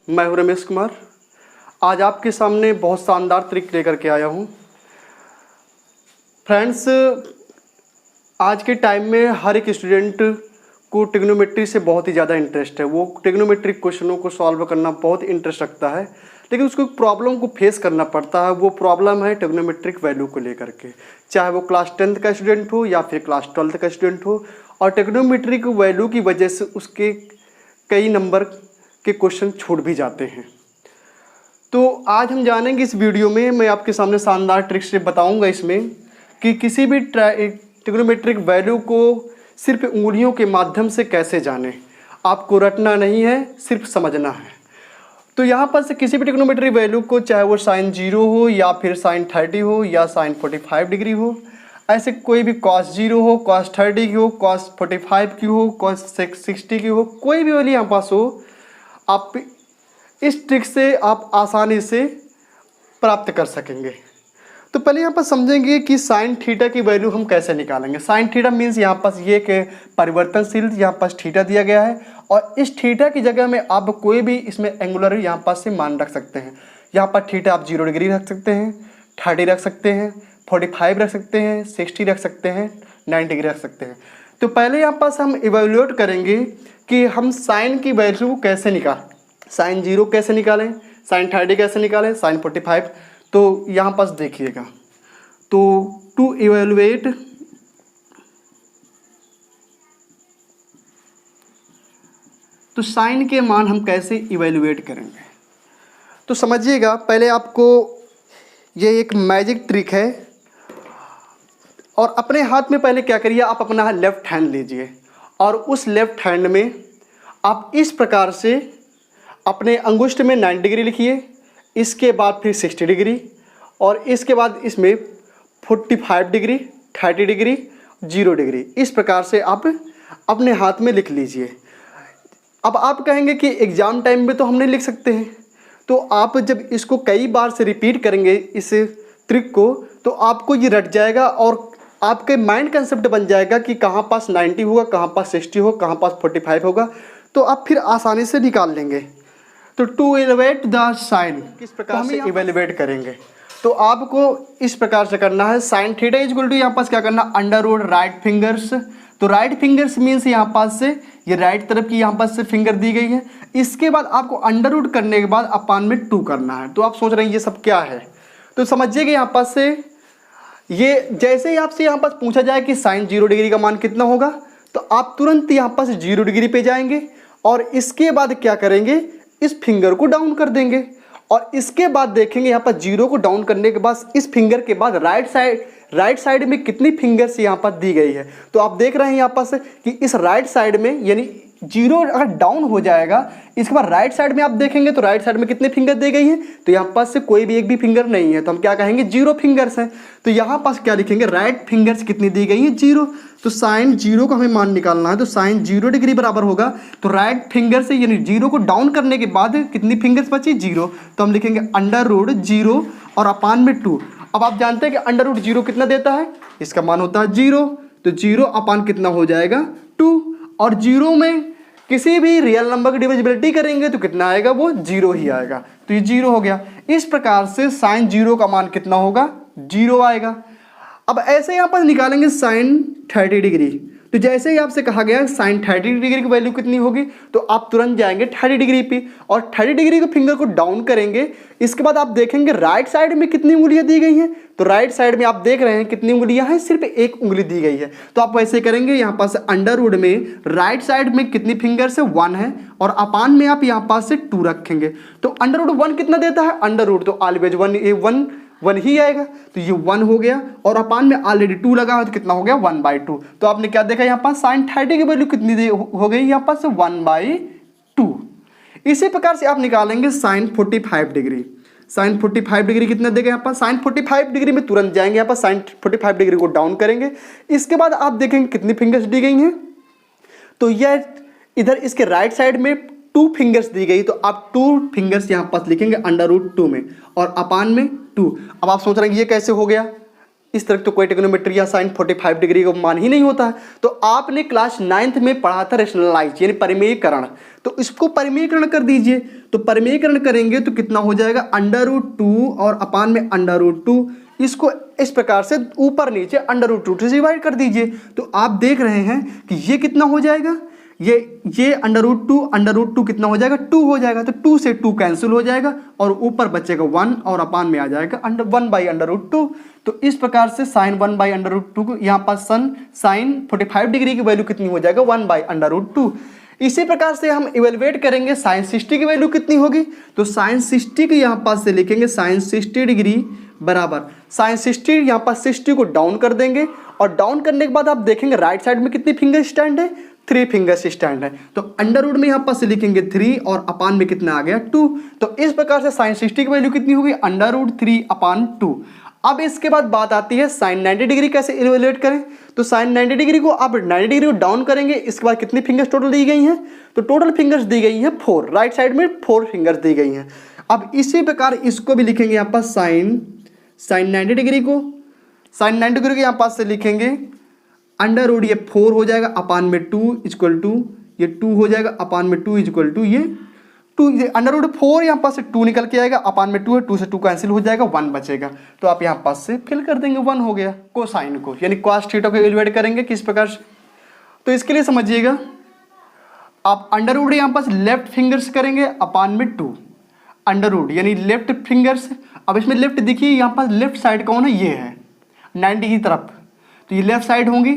मैं हूं रमेश कुमार। आज आपके सामने बहुत शानदार ट्रिक लेकर के आया हूं। फ्रेंड्स, आज के टाइम में हर एक स्टूडेंट को ट्रिग्नोमेट्री से बहुत ही ज़्यादा इंटरेस्ट है। वो ट्रिग्नोमेट्रिक क्वेश्चनों को सॉल्व करना बहुत इंटरेस्ट रखता है, लेकिन उसको एक प्रॉब्लम को फेस करना पड़ता है। वो प्रॉब्लम है ट्रिग्नोमेट्रिक वैल्यू को लेकर के, चाहे वो क्लास 10th का स्टूडेंट हो या फिर क्लास 12th का स्टूडेंट हो। और ट्रिग्नोमेट्रिक वैल्यू की वजह से उसके कई नंबर के क्वेश्चन छूट भी जाते हैं। तो आज हम जानेंगे इस वीडियो में, मैं आपके सामने शानदार ट्रिक से बताऊंगा इसमें कि किसी भी ट्रिग्नोमेट्रिक वैल्यू को सिर्फ उंगलियों के माध्यम से कैसे जानें। आपको रटना नहीं है, सिर्फ समझना है। तो यहाँ पर से किसी भी ट्रिग्नोमेट्रिक वैल्यू को, चाहे वो sin 0 हो या फिर sin 30 हो या sin 45 डिग्री हो, ऐसे कोई भी cos 0 हो, cos 30 की हो, cos 45 की हो, cos 60 की हो, कोई भी वैल्यू यहाँ पास हो, आप इस ट्रिक से आप आसानी से प्राप्त कर सकेंगे। तो पहले यहाँ पर समझेंगे कि साइन थीटा की वैल्यू हम कैसे निकालेंगे। साइन थीटा मीन्स यहाँ पास ये कि परिवर्तनशील यहाँ पास थीटा दिया गया है, और इस थीटा की जगह में आप कोई भी इसमें एंगुलर यहाँ पास से मान रख सकते हैं। यहाँ पर थीटा आप 0 डिग्री रख सकते हैं, 30 रख सकते हैं, 45 रख सकते हैं, 60 रख सकते हैं, 90 डिग्री रख सकते हैं। तो पहले यहाँ पास हम इवेल्युएट करेंगे कि हम साइन की वैल्यू कैसे निकालें। साइन 0 कैसे निकालें, साइन 30 कैसे निकालें, साइन 45। तो यहाँ पास देखिएगा, तो टू इवेलुएट तो साइन के मान हम कैसे इवेलुएट करेंगे, तो समझिएगा। पहले आपको ये एक मैजिक ट्रिक है, और अपने हाथ में पहले क्या करिए, आप अपना लेफ्ट हैंड लीजिए और उस लेफ्ट हैंड में आप इस प्रकार से अपने अंगुष्ठ में 90 डिग्री लिखिए, इसके बाद फिर 60 डिग्री, और इसके बाद इसमें 45 डिग्री, 30 डिग्री, 0 डिग्री, इस प्रकार से आप अपने हाथ में लिख लीजिए। अब आप कहेंगे कि एग्ज़ाम टाइम में तो हम नहीं लिख सकते हैं, तो आप जब इसको कई बार से रिपीट करेंगे इस ट्रिक को, तो आपको ये रट जाएगा और आपके माइंड कंसेप्ट बन जाएगा कि कहाँ पास 90 होगा, कहाँ पास 60 हो, कहाँ पास 45 होगा, तो आप फिर आसानी से निकाल लेंगे। तो टू इवेलुएट द साइन किस प्रकार से इवेलुएट करेंगे, तो आपको इस प्रकार से करना है। साइन थीटा इक्वल टू यहाँ पास क्या करना, अंडर रूट राइट फिंगर्स। तो राइट फिंगर्स मीन्स यहाँ पास से ये राइट तरफ की यहाँ पास से फिंगर दी गई है। इसके बाद आपको अंडर रूट करने के बाद अपान में 2 करना है। तो आप सोच रहे हैं ये सब क्या है, तो समझिएगा यहाँ पास से ये जैसे ही आपसे यहाँ पास पूछा जाए कि साइन 0 डिग्री का मान कितना होगा, तो आप तुरंत यहाँ पास 0 डिग्री पे जाएंगे और इसके बाद क्या करेंगे, इस फिंगर को डाउन कर देंगे, और इसके बाद देखेंगे यहाँ पर 0 को डाउन करने के बाद इस फिंगर के बाद राइट साइड में कितनी फिंगर्स यहाँ पर दी गई है। तो आप देख रहे हैं यहाँ पर कि इस राइट साइड में, यानी 0 अगर डाउन हो जाएगा, इसके बाद राइट साइड में आप देखेंगे तो राइट साइड में कितने फिंगर दी गई है, तो यहाँ पास से कोई भी एक भी फिंगर नहीं है, तो हम क्या कहेंगे 0 फिंगर्स हैं। तो यहाँ पास क्या लिखेंगे, राइट फिंगर्स कितनी दी गई है, 0। तो साइन 0 का हमें मान निकालना है, तो साइन 0 डिग्री बराबर होगा, तो राइट फिंगर से यानी 0 को डाउन करने के बाद कितनी फिंगर्स बची, 0। तो हम लिखेंगे अंडर रूट 0 और अपान में 2। अब आप जानते हैं कि अंडर रूट 0 कितना देता है, इसका मान होता है 0, तो 0 अपान कितना हो जाएगा 2, और 0 में किसी भी रियल नंबर की डिविजिबिलिटी करेंगे तो कितना आएगा, वो 0 ही आएगा, तो ये 0 हो गया। इस प्रकार से साइन 0 का मान कितना होगा, 0 आएगा। अब ऐसे यहाँ पर निकालेंगे साइन 30 डिग्री, तो जैसे ही आपसे कहा गया साइन 30 डिग्री की वैल्यू कितनी होगी, तो आप तुरंत जाएंगे 30 डिग्री पे और 30 डिग्री के फिंगर को डाउन करेंगे। इसके बाद आप देखेंगे राइट साइड में कितनी उंगलियां दी गई हैं, तो राइट साइड में आप देख रहे हैं कितनी उंगलियां हैं, सिर्फ एक उंगली दी गई है। तो आप वैसे करेंगे, यहाँ पास अंडर रूट में राइट साइड में कितनी फिंगर से 1 है, और अपान में आप यहाँ पास से 2 रखेंगे। तो अंडर रूट 1 कितना देता है, अंडर रूट तो ऑलवेज 1 ही आएगा, तो ये 1 हो गया, और अपान में ऑलरेडी 2 लगा है, तो कितना हो गया 1/2। तो आपने क्या देखा यहाँ पास, साइन 30 की वैल्यू कितनी हो गई यहाँ पास 1/2। इसी प्रकार से आप निकालेंगे साइन 45 डिग्री। साइन 45 डिग्री कितना देगा यहाँ पर, साइन 45 डिग्री में तुरंत जाएंगे, यहाँ पर साइन 45 डिग्री को डाउन करेंगे। इसके बाद आप देखेंगे कितनी फिंगर्स दी गई हैं, तो यह इधर इसके राइट साइड में 2 फिंगर्स दी गई, तो आप 2 फिंगर्स यहाँ पास लिखेंगे अंडर रूट 2 में, और अपान में 2। अब आप सोच रहे हैं ये कैसे हो गया, इस तरह तो कोई ट्रिग्नोमेट्री या साइन 45 डिग्री का मान ही नहीं होता है। तो आपने क्लास 9th में पढ़ा था रेशनलाइज यानी परिमेयीकरण, तो इसको परिमेयीकरण कर दीजिए। तो परिमेयीकरण करेंगे तो कितना हो जाएगा, √2 और अपान में √2, इसको इस प्रकार से ऊपर नीचे √2 से डिवाइड कर दीजिए। तो आप देख रहे हैं कि ये कितना हो जाएगा, ये √2 कितना हो जाएगा, 2 हो जाएगा। तो 2 से 2 कैंसिल हो जाएगा और ऊपर बचेगा 1 और अपान में आ जाएगा 1/√2। तो इस प्रकार से साइन 1/√2 को यहाँ पर साइन 45 डिग्री की वैल्यू कितनी हो जाएगा, 1/√2। इसी प्रकार से हम इवेलुएट करेंगे साइन 60 की वैल्यू कितनी होगी। तो साइन 60 की यहाँ पास से लिखेंगे साइन 60 डिग्री बराबर साइन 60, यहाँ पर 60 को डाउन कर देंगे और डाउन करने के बाद आप देखेंगे राइट साइड में कितनी फिंगर स्टैंड है, 3 फिंगर्स स्टैंड है। तो अंडर रूट में यहाँ पर से लिखेंगे 3 और अपान में कितना आ गया 2। तो इस प्रकार से साइन 60 की वैल्यू कितनी होगी, √3/2। अब इसके बाद बात आती है साइन 90 डिग्री कैसे इवेलुएट करें। तो साइन 90 डिग्री को आप 90 डिग्री को डाउन करेंगे, इसके बाद कितनी फिंगर्स टोटल दी गई हैं, तो टोटल फिंगर्स दी गई हैं 4, राइट साइड में 4 फिंगर्स दी गई हैं। अब इसी प्रकार इसको भी लिखेंगे यहाँ पर साइन 90 डिग्री को, साइन 90 डिग्री को यहाँ पास से लिखेंगे अंडर रूट ये 4 हो जाएगा अपान में 2 इक्वल टू ये 2 हो जाएगा अपान में 2 इक्वल टू ये 2, ये अंडर रूट 4 यहाँ पास से 2 निकल के आएगा अपान में 2 है, 2 से 2 कैंसिल हो जाएगा, 1 बचेगा। तो आप यहाँ पास से फिल कर देंगे, 1 हो गया। कोसाइन को यानी कॉस थीटा को इवेलुएट करेंगे किस प्रकार से, तो इसके लिए समझिएगा आप अंडर रूट यहाँ पास लेफ्ट फिंगर्स करेंगे अपान में 2 अंडर रूट यानी लेफ्ट फिंगर्स। अब इसमें लेफ्ट देखिए यहाँ पास लेफ्ट साइड कौन है, ये है 90 की तरफ, तो ये लेफ्ट साइड होंगी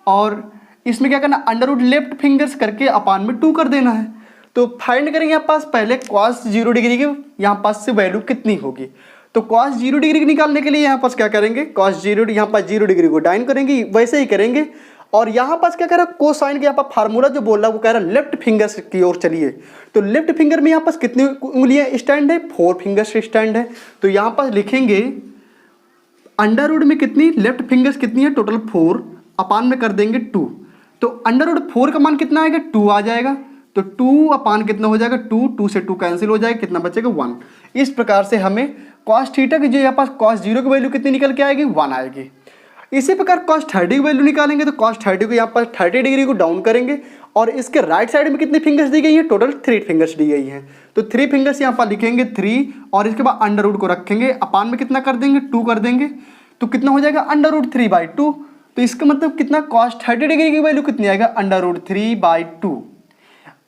और इसमें क्या करना, अंडर रूट लेफ्ट फिंगर्स करके अपान में 2 कर देना है। तो फाइंड करेंगे यहाँ पास पहले कॉस 0 डिग्री की यहाँ पास से वैल्यू कितनी होगी। तो कॉस 0 डिग्री की निकालने के लिए यहाँ पास क्या करेंगे, कॉस 0 यहाँ पास 0 डिग्री को डाइन करेंगे, वैसे ही करेंगे। और यहाँ पास क्या कह रहा है, कोसाइन के यहाँ पर फार्मूला जो बोल रहा है वो कह रहा है लेफ्ट फिंगर्स की ओर चलिए। तो लेफ्ट फिंगर में यहाँ पास कितनी उंगलियाँ स्टैंड है, 4 फिंगर्स स्टैंड है। तो यहाँ पास लिखेंगे अंडर रूट में कितनी लेफ्ट फिंगर्स कितनी है, टोटल 4 अपान में कर देंगे 2। तो अंडर रूट 4 का मान कितना आएगा, 2 आ जाएगा। तो 2 अपान कितना हो जाएगा 2, 2 से 2 कैंसिल हो जाएगा, कितना बचेगा 1। इस प्रकार से हमें कॉस थीटा की जो यहाँ पास कॉस 0 की वैल्यू कितनी निकल के आएगी, 1 आएगी। इसी प्रकार कॉस 30 की वैल्यू निकालेंगे तो कॉस 30 को यहाँ पर 30 डिग्री को डाउन करेंगे और इसके राइट साइड में कितनी फिंगर्स दी गई है, टोटल 3 फिंगर्स दी गई हैं। तो 3 फिंगर्स यहाँ पर लिखेंगे 3 और इसके बाद अंडर रूट को रखेंगे अपान में कितना कर देंगे 2 कर देंगे, तो कितना हो जाएगा √3/2। तो इसका मतलब कितना, कॉस 30 डिग्री की वैल्यू कितनी आएगा, √3/2।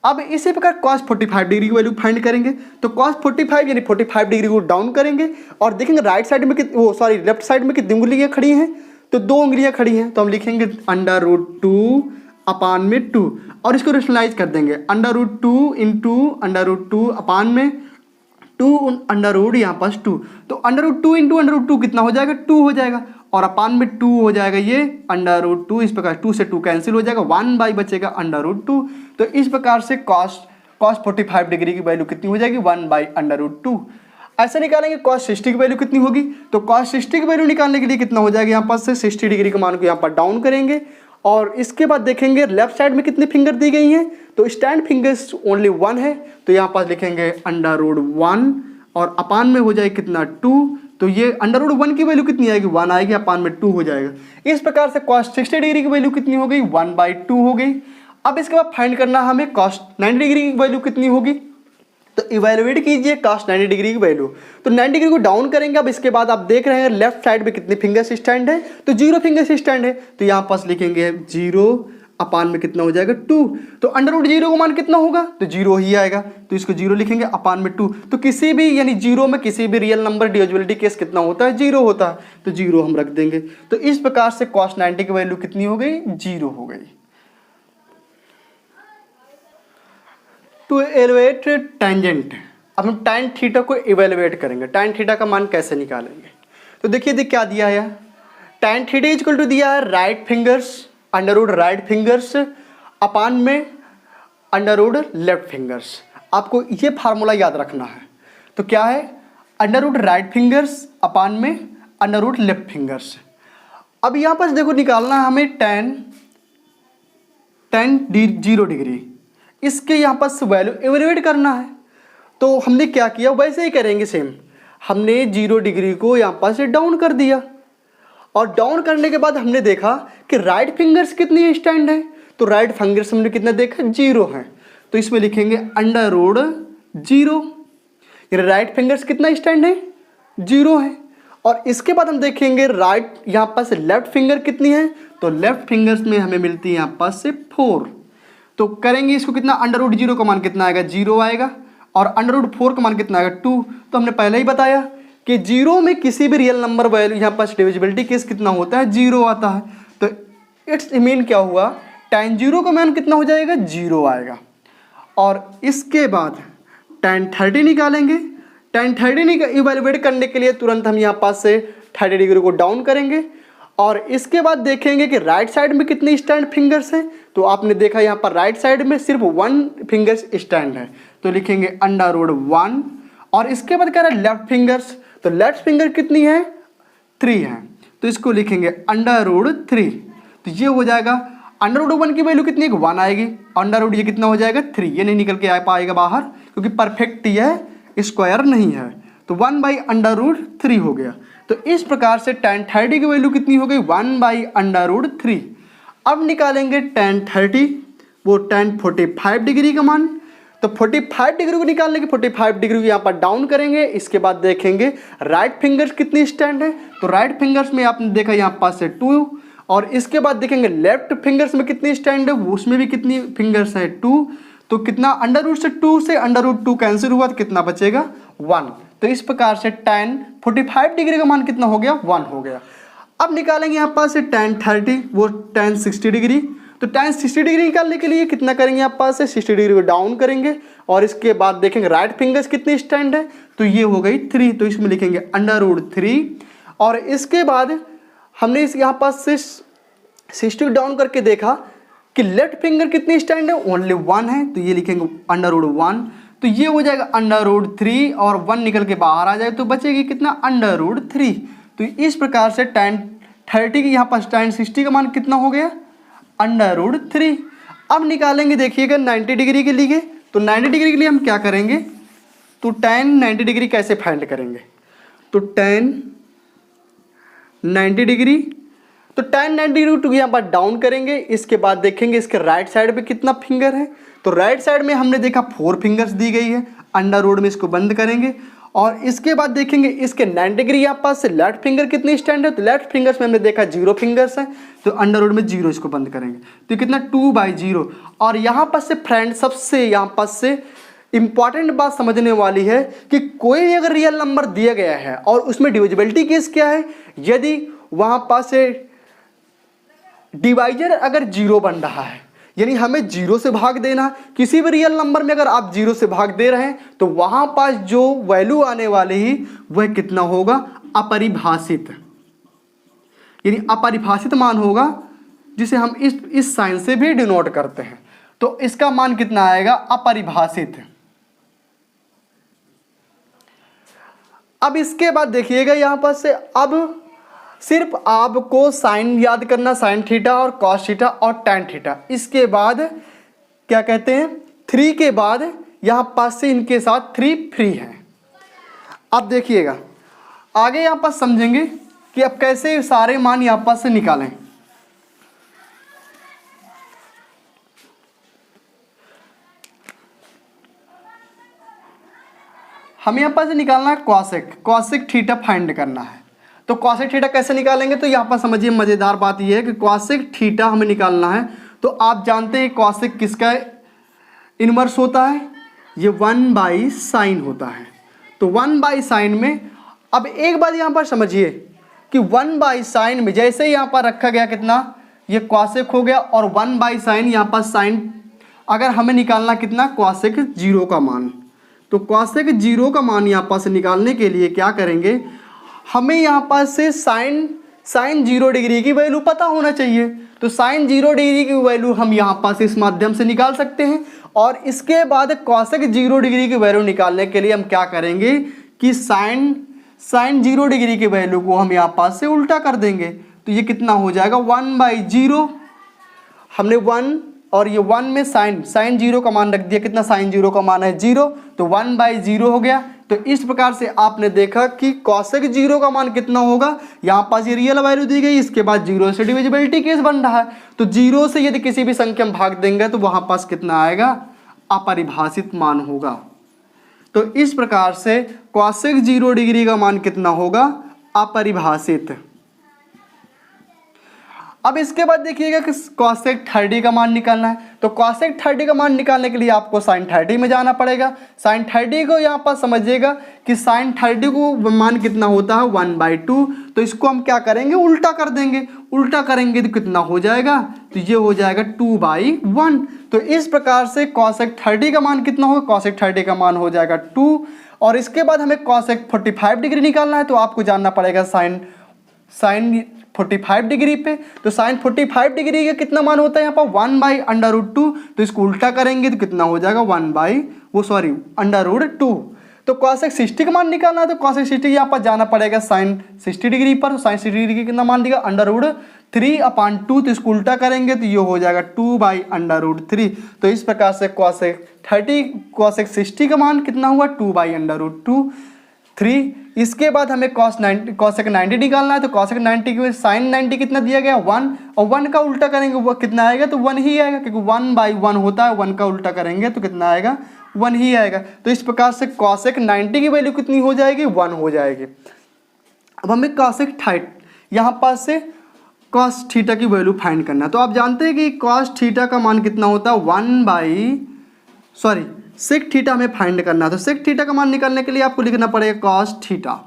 अब इसी प्रकार कॉस 45 डिग्री की वैल्यू फाइंड करेंगे। तो कॉस 45 यानी 45 डिग्री को डाउन करेंगे और देखेंगे राइट साइड में लेफ्ट साइड में कितनी उंगलियाँ खड़ी हैं, तो 2 उंगलियाँ खड़ी हैं। तो हम लिखेंगे √2 अपान में 2 और इसको रेशनलाइज कर देंगे, √2 इंटू √2 अपान में 2 अंडर रूट यहाँ पास 2। तो √2 इंटू √2 कितना हो जाएगा, 2 हो जाएगा और अपान में 2 हो जाएगा ये √2। इस प्रकार 2 से 2 कैंसिल हो जाएगा, 1 बचेगा √2। तो इस प्रकार से कॉस 45 डिग्री की वैल्यू कितनी हो जाएगी, 1/√2। ऐसे निकालेंगे कॉस 60 की वैल्यू कितनी होगी। तो कॉस 60 की वैल्यू निकालने के लिए कितना हो जाएगा, यहाँ पास से 60 डिग्री के मान को यहाँ पर डाउन करेंगे और इसके बाद देखेंगे लेफ्ट साइड में कितनी फिंगर दी गई हैं। तो स्टैंड फिंगर्स ओनली 1 है, तो यहाँ पास लिखेंगे √1 और अपान में हो जाएगा कितना 2। तो ये √1 की वैल्यू कितनी आएगी, 1 आएगी, अपान में 2 हो जाएगा। इस प्रकार से कॉस 60 डिग्री की वैल्यू कितनी हो गई, 1/2 हो गई। अब इसके बाद फाइंड करना हमें कॉस 90 डिग्री की वैल्यू कितनी होगी। तो इवेलुएट कीजिए कॉस 90 डिग्री की वैल्यू। तो 90 डिग्री को डाउन करेंगे। अब इसके बाद आप देख रहे हैं लेफ्ट साइड में कितनी फिंगर्स स्टैंड है, तो 0 फिंगर्स स्टैंड है। तो यहाँ पास लिखेंगे 0 अपान में कितना हो जाएगा 2। तो √0 का मान कितना होगा, तो 0 ही आएगा। तो इसको 0 लिखेंगे अपान में 2। तो किसी भी यानी 0 में किसी भी रियल नंबर डिविजिबिलिटी केस कितना होता है, 0 होता है। तो 0 हम रख देंगे। तो इस प्रकार से कॉस 90 की वैल्यू कितनी हो गई, 0 हो गई। टू इवेलुएट टेंजेंट, अब हम tan थीटा को इवेलुएट करेंगे। tan थीटा का मान कैसे निकालेंगे, तो देखिए क्या दिया है, tan थीटा इक्वल टू दिया है राइट फिंगर्स √ राइट फिंगर्स अपान में √ लेफ्ट फिंगर्स। आपको ये फार्मूला याद रखना है। तो क्या है, √ राइट फिंगर्स अपान में √ लेफ्ट फिंगर्स। अब यहाँ पर देखो निकालना है हमें tan 0 डिग्री, इसके यहाँ पर वैल्यू इवेलुएट करना है। तो हमने क्या किया, वैसे ही करेंगे सेम। हमने 0 डिग्री को यहाँ पर से डाउन कर दिया। और डाउन करने के बाद हमने देखा कि राइट फिंगर्स कितनी स्टैंड है, तो राइट फिंगर्स हमने कितना देखा 0 है, तो इसमें लिखेंगे अंडर रूट 0। राइट फिंगर्स कितना स्टैंड है 0 है। और इसके बाद हम देखेंगे राइट यहाँ पास से लेफ्ट फिंगर कितनी है, तो लेफ्ट फिंगर्स में हमें मिलती है यहाँ पास से 4। तो करेंगे इसको कितना, अंडर रूट 0 का मान कितना आएगा 0 आएगा, और अंडर रूट 4 का मान कितना आएगा 2। तो हमने पहले ही बताया कि 0 में किसी भी रियल नंबर वैल्यू यहाँ पास डिविजिबिलिटी केस कितना होता है 0 आता है। तो इट्स मीन क्या हुआ, tan 0 का मान कितना हो जाएगा 0 आएगा। और इसके बाद tan 30 निकालेंगे। tan 30 इवेलुएट करने के लिए तुरंत हम यहाँ पास से 30 डिग्री को डाउन करेंगे, और इसके बाद देखेंगे कि राइट साइड में कितने स्टैंड फिंगर्स हैं। तो आपने देखा यहाँ पर राइट साइड में सिर्फ 1 फिंगर्स स्टैंड है, तो लिखेंगे अंडर रूट 1। और इसके बाद कह रहा है लेफ्ट फिंगर्स, तो लेफ्ट फिंगर कितनी है 3 है, तो इसको लिखेंगे अंडर रूट 3। तो ये हो जाएगा अंडर रूट 1 की वैल्यू कितनी है 1 आएगी, अंडर रूट ये कितना हो जाएगा 3, ये नहीं निकल के आ पाएगा बाहर क्योंकि परफेक्ट यह स्क्वायर नहीं है, तो 1 बाई अंडर रूट 3 हो गया। तो इस प्रकार से tan 30 की वैल्यू कितनी हो गई 1 बाई अंडर रूट 3। अब निकालेंगे tan 30 वो tan 45 डिग्री का मान। तो 45 डिग्री को निकालने के 45 डिग्री को यहाँ पर डाउन करेंगे। इसके बाद देखेंगे राइट फिंगर्स कितनी स्टैंड है, तो राइट फिंगर्स में आपने देखा यहाँ पास से 2, और इसके बाद देखेंगे लेफ्ट फिंगर्स में कितनी स्टैंड है, उसमें भी कितनी फिंगर्स है 2। तो कितना अंडर रूट से 2 से अंडर रूट 2 कैंसिल हुआ तो कितना बचेगा 1। तो इस प्रकार से tan 45 डिग्री का मान कितना हो गया 1 हो गया। अब निकालेंगे यहाँ पास से tan 30 वो tan 60 डिग्री। तो tan 60 डिग्री निकालने के लिए कितना करेंगे यहाँ पास से 60 डिग्री को डाउन करेंगे, और इसके बाद देखेंगे राइट फिंगर्स कितनी स्टैंड है, तो ये हो गई 3, तो इसमें लिखेंगे अंडर रूट 3। और इसके बाद हमने इस यहाँ पास से 60 डाउन करके देखा कि लेफ्ट फिंगर कितनी स्टैंड है ओनली 1 है, तो ये लिखेंगे अंडर रूट 1। तो ये हो जाएगा अंडर रूट 3 और 1 निकल के बाहर आ जाए तो बचेगी कितना अंडर रूट 3। तो इस प्रकार से tan 30 की यहाँ पर tan 60 का मान कितना हो गया अंडर रूट 3। अब निकालेंगे देखिएगा 90 डिग्री के लिए। तो 90 डिग्री के लिए हम क्या करेंगे, तो tan 90 डिग्री कैसे फाइंड करेंगे, तो tan 90 डिग्री, तो tan 90 डिग्री टू यहाँ पर डाउन करेंगे। इसके बाद देखेंगे इसके राइट साइड पे कितना फिंगर है, तो राइट साइड में हमने देखा 4 फिंगर्स दी गई है, अंडर रूट में इसको बंद करेंगे। और इसके बाद देखेंगे इसके 90 डिग्री यहाँ पास से लेफ्ट फिंगर कितनी स्टैंड है, तो लेफ्ट फिंगर्स में हमने देखा 0 फिंगर्स है, तो अंडर रूट में 0 इसको बंद करेंगे, तो कितना 2/0। और यहाँ पास से फ्रेंड सबसे यहाँ पास से इंपॉर्टेंट बात समझने वाली है कि कोई अगर रियल नंबर दिया गया है और उसमें डिविजिबिलिटी केस क्या है, यदि वहाँ पास से डिवाइजर अगर 0 बन रहा है, यानी हमें 0 से भाग देना, किसी भी रियल नंबर में अगर आप 0 से भाग दे रहे हैं तो वहां पास जो वैल्यू आने वाली ही वह कितना होगा अपरिभाषित, यानी अपरिभाषित मान होगा, जिसे हम इस साइन से भी डिनोट करते हैं। तो इसका मान कितना आएगा अपरिभाषित। अब इसके बाद देखिएगा यहां पर से अब सिर्फ आपको साइन याद करना, साइन थीटा और कॉस थीटा और टैन थीटा। इसके बाद क्या कहते हैं 3 के बाद यहाँ पास से इनके साथ 3 फ्री है। अब देखिएगा आगे यहाँ पास समझेंगे कि अब कैसे सारे मान यहाँ पास से निकालें। हम यहाँ पास से निकालना है कॉसेक थीटा फाइंड करना है। तो कॉसेक थीटा कैसे निकालेंगे, तो यहाँ पर समझिए मज़ेदार बात यह है कि कॉसेक थीटा हमें निकालना है। तो आप जानते हैं कॉसेक किसका इनवर्स होता है, ये 1/sin होता है। तो 1/sin में अब एक बात यहाँ पर समझिए कि 1/sin में जैसे यहाँ पर रखा गया कितना, ये कॉसेक हो गया, और 1/sin यहाँ पर साइन अगर हमें निकालना कितना कॉसेक 0 का मान, तो कॉसेक 0 का मान यहाँ पर से निकालने के लिए क्या करेंगे, हमें यहाँ पास से साइन 0 डिग्री की वैल्यू पता होना चाहिए। तो साइन 0 डिग्री की वैल्यू हम यहाँ पास इस माध्यम से निकाल सकते हैं। और इसके बाद कॉसेक 0 डिग्री की वैल्यू निकालने के लिए हम क्या करेंगे कि साइन 0 डिग्री की वैल्यू को हम यहाँ पास से उल्टा कर देंगे। तो ये कितना हो जाएगा 1/0, हमने 1 और ये 1 में साइन 0 का मान रख दिया, कितना साइन 0 का मान है 0, तो 1/0 हो गया। तो इस प्रकार से आपने देखा कि कॉसेक जीरो का मान कितना होगा। यहाँ पास ये रियल वैल्यू दी गई, इसके बाद जीरो से डिविजिबिलिटी केस बन रहा है, तो जीरो से यदि किसी भी संख्या में भाग देंगे तो वहाँ पास कितना आएगा, अपरिभाषित मान होगा। तो इस प्रकार से कॉसेक 0 डिग्री का मान कितना होगा, अपरिभाषित। अब इसके बाद देखिएगा कि कॉसेक 30 का मान निकालना है, तो कॉसेक 30 का मान निकालने के लिए आपको साइन 30 में जाना पड़ेगा। साइन 30 को यहाँ पर समझिएगा कि साइन 30 को मान कितना होता है 1/2, तो इसको हम क्या करेंगे, उल्टा कर देंगे। उल्टा करेंगे तो कितना हो जाएगा, तो ये हो जाएगा 2/1। तो इस प्रकार से कॉसेक 30 का मान कितना होगा, कॉसेक 30 का मान हो जाएगा 2। और इसके बाद हमें कॉसेक 45 डिग्री निकालना है, तो आपको जानना पड़ेगा साइन 45 डिग्री पे। तो साइन 45 डिग्री का कितना मान होता है यहाँ पर 1/√2, तो इसको उल्टा करेंगे तो कितना हो जाएगा √2। तो कॉसेक 60 का मान निकालना है, तो कॉसेक 60 यहाँ पर जाना पड़ेगा साइन 60 डिग्री पर। साइन 60 डिग्री का कितना मान दिया, √3/2, तो इसको उल्टा करेंगे तो ये हो जाएगा 2/√3। तो इस प्रकार से कॉसेक 60 का मान कितना हुआ 2/√3। इसके बाद हमें कॉसेक 90 निकालना है, तो कॉसेक 90 के साइन 90 कितना दिया गया 1, और 1 का उल्टा करेंगे वो कितना आएगा, तो 1 ही आएगा, क्योंकि 1/1 होता है, 1 का उल्टा करेंगे तो कितना आएगा, 1 ही आएगा। तो इस प्रकार से कॉसेक 90 की वैल्यू कितनी हो जाएगी, 1 हो जाएगी। अब हमें कॉसेक 30 यहाँ पास से कॉस थीटा की वैल्यू फाइंड करना है। तो आप जानते हैं कि कॉस थीटा का मान कितना होता है सेक थीटा हमें फाइंड करना है। तो सेक थीटा का मान निकालने के लिए आपको लिखना पड़ेगा कॉस थीटा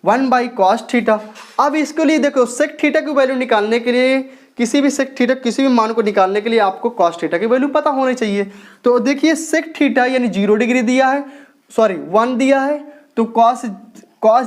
1/cos थीटा। अब इसके लिए देखो सेक थीटा की वैल्यू निकालने के लिए, किसी भी सेक थीटा किसी भी मान को निकालने के लिए आपको कॉस थीटा की वैल्यू पता होनी चाहिए। तो देखिए सेक थीटा यानी 0 डिग्री दिया है, 1 दिया है, तो कॉस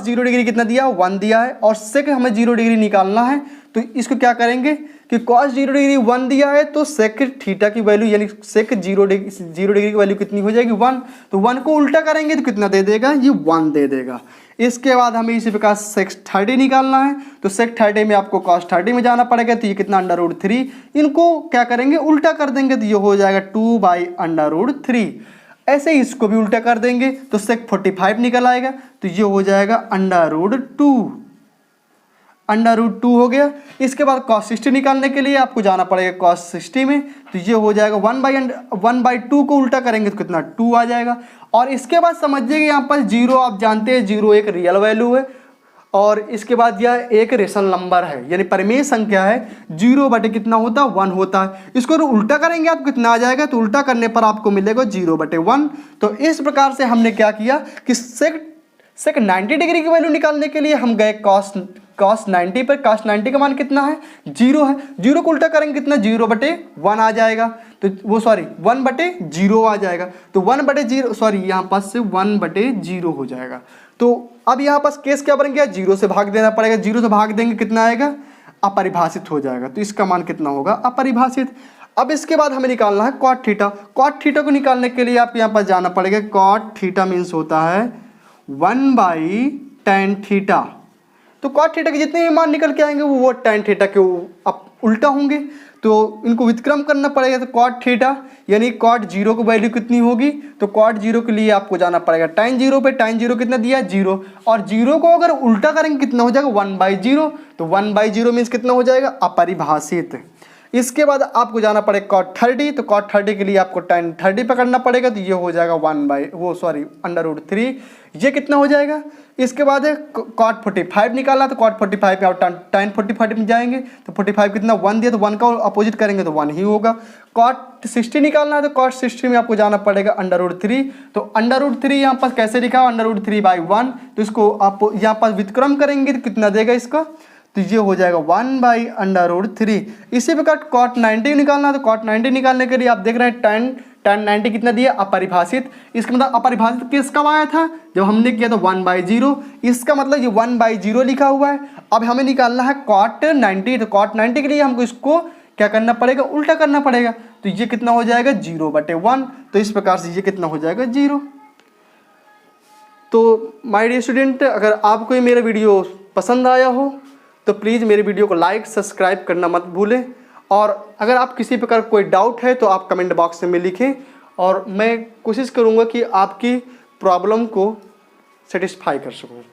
0 डिग्री कितना दिया 1 दिया है, और सेक हमें 0 डिग्री निकालना है। तो इसको क्या करेंगे कि कॉस 0 डिग्री 1 दिया है, तो सेक थीटा की वैल्यू यानी सेक 0 डिग्री की वैल्यू कितनी हो जाएगी 1। तो 1 को उल्टा करेंगे तो कितना दे देगा, ये 1 दे देगा। इसके बाद हमें इसी प्रकार सेक 30 निकालना है, तो सेक 30 में आपको कॉस 30 में जाना पड़ेगा, तो ये कितना √3, इनको क्या करेंगे उल्टा कर देंगे, तो ये हो जाएगा 2/√3। ऐसे ही इसको भी उल्टा कर देंगे तो सेक 45 निकल आएगा, तो ये हो जाएगा √2 हो गया। इसके बाद cos 60 निकालने के लिए आपको जाना पड़ेगा cos 60 में, तो ये हो जाएगा 1/2 को उल्टा करेंगे तो कितना 2 आ जाएगा। और इसके बाद समझिएगा यहाँ पर 0 आप जानते हैं 0 एक रियल वैल्यू है, और इसके बाद यह एक रेशनल नंबर है यानी परिमेय संख्या है। 0 बटे कितना होता है 1 होता है। इसको उल्टा करेंगे आप कितना आ जाएगा, तो उल्टा करने पर आपको मिलेगा 0/1। तो इस प्रकार से हमने क्या किया कि सेक 90 डिग्री की वैल्यू निकालने के लिए हम गए cos 90 पर। cos 90 का मान कितना है 0 है, 0 को उल्टा करेंगे कितना 0/1 आ जाएगा, तो वो 1/0 आ जाएगा। तो 1/0 यहाँ पास से 1/0 हो जाएगा। तो अब यहाँ पास केस क्या बन गया, 0 से भाग देना पड़ेगा, 0 से भाग देंगे कितना आएगा, अपरिभाषित हो जाएगा। तो इसका मान कितना होगा, अपरिभाषित। अब इसके बाद हमें निकालना है कॉट थीटा। कॉट थीटा को निकालने के लिए आप यहाँ पास जाना पड़ेगा, कॉट थीटा मीन्स होता है 1/tan थीटा। तो कॉट थीटा के जितने भी मान निकल के आएंगे वो tan थीटा के उल्टा होंगे, तो इनको व्युत्क्रम करना पड़ेगा। तो कॉट थीटा यानी कॉट 0 की वैल्यू कितनी होगी, तो कॉट 0 के लिए आपको जाना पड़ेगा tan 0 पे। tan 0 कितना दिया 0, और 0 को अगर उल्टा करेंगे कितना हो जाएगा 1/0। तो 1/0 मीन्स कितना हो जाएगा, अपरिभाषित। इसके बाद आपको जाना पड़ेगा cot 30। तो cot 30 के लिए आपको tan 30 पकड़ना पड़ेगा, तो ये हो जाएगा √3। ये कितना हो जाएगा। इसके बाद cot 45 निकाला, तो cot 45 में आप tan 45 में जाएंगे, तो 45 कितना 1 दिया, तो 1 का अपोजिट करेंगे तो 1 ही होगा। cot 60 निकालना है, तो cot 60 में आपको जाना पड़ेगा √3। तो √3 यहाँ पर कैसे लिखा हो √3/1, तो इसको आप यहाँ पर व्युत्क्रम करेंगे तो कितना देगा इसका, तो ये हो जाएगा 1/√3। इसी प्रकार cot 90 निकालना है, तो cot 90 निकालने के लिए आप देख रहे हैं tan 90 कितना दिया, अपरिभाषित। इसका मतलब अपरिभाषित केस कब आया था, जब हमने किया था 1/0। इसका मतलब ये 1/0 लिखा हुआ है। अब हमें निकालना है cot 90। तो cot 90 के लिए हमको इसको क्या करना पड़ेगा, उल्टा करना पड़ेगा। तो ये कितना हो जाएगा 0/1। तो इस प्रकार से ये कितना हो जाएगा 0। तो माय डियर स्टूडेंट, अगर आपको ये मेरा वीडियो पसंद आया हो तो प्लीज़ मेरे वीडियो को लाइक सब्सक्राइब करना मत भूलें, और अगर आप किसी प्रकार कोई डाउट है तो आप कमेंट बॉक्स में लिखें, और मैं कोशिश करूँगा कि आपकी प्रॉब्लम को सेटिस्फाई कर सकूँ।